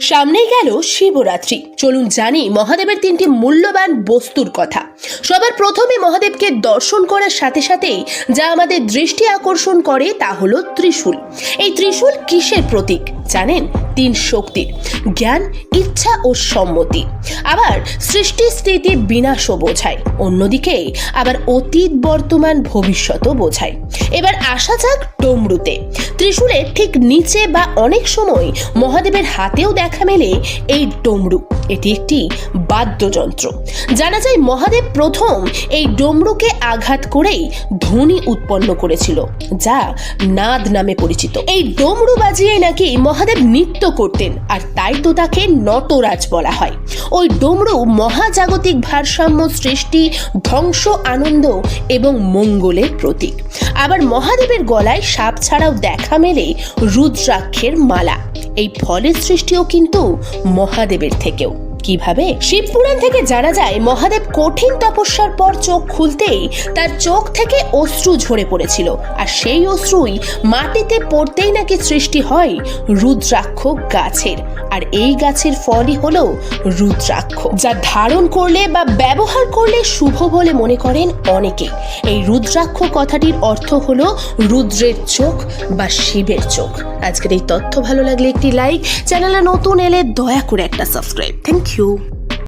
সামনেই গেল শিবরাত্রি। চলুন জানি মহাদেবের তিনটি মূল্যবান বস্তুর কথা। সবার প্রথমে মহাদেবকে দর্শন করার সাথে সাথেই যা আমাদের দৃষ্টি আকর্ষণ করে তা হলো ত্রিশূল। এই ত্রিশূল কিসের প্রতীক জানেন? তিন শক্তির, জ্ঞান, ইচ্ছা ও সম্মতি। আবার সৃষ্টি স্থিতি বিনাশও বোঝায়, অন্যদিকে আবার অতীত বর্তমান ভবিষ্যৎও বোঝায়। এবার আসা যাক ডমরুতে। ত্রিশূলের ঠিক নিচে বা অনেক সময় মহাদেবের হাতেও দেখা মেলে এই ডমরু। এটি একটি বাদ্যযন্ত্র। জানা যায় মহাদেব প্রথম এই ডমরুকে আঘাত করেই ধ্বনি উৎপন্ন করেছিল, যা নাদ নামে পরিচিত। এই ডমরু বাজিয়ে নাকি মহাদেব নৃত্য করতেন, আর তাই তো তাকে নটরাজ বলা হয়। ওই ডমরু মহাজাগতিক ভারসাম্য সৃষ্টি, ধ্বংস, আনন্দ এবং মঙ্গলের প্রতীক। আবার মহাদেবের গলায় সাপ ছাড়াও দেখা মেলে রুদ্রাক্ষের মালা। এই ফলের সৃষ্টিও কিন্তু মহাদেবের থেকেও। কিভাবে? শিবপুরাণ থেকে জানা যায় মহাদেব কঠিন তপস্যার পর চোখ খুলতেই তার চোখ থেকে অশ্রু ঝরে পড়েছিল, আর সেই অশ্রুই মাটিতে পড়তেই নাকি সৃষ্টি হয় রুদ্রাক্ষ গাছের। আর এই গাছের ফলই হলো রুদ্রাক্ষ, যা ধারণ করলে বা ব্যবহার করলে শুভ বলে মনে করেন অনেকে। এই রুদ্রাক্ষ কথাটির অর্থ হলো রুদ্রের চোখ বা শিবের চোখ। আজকের এই তথ্য ভালো লাগলে একটি লাইক, চ্যানেলে নতুন এলে দয়া করে একটা সাবস্ক্রাইব। Thank you.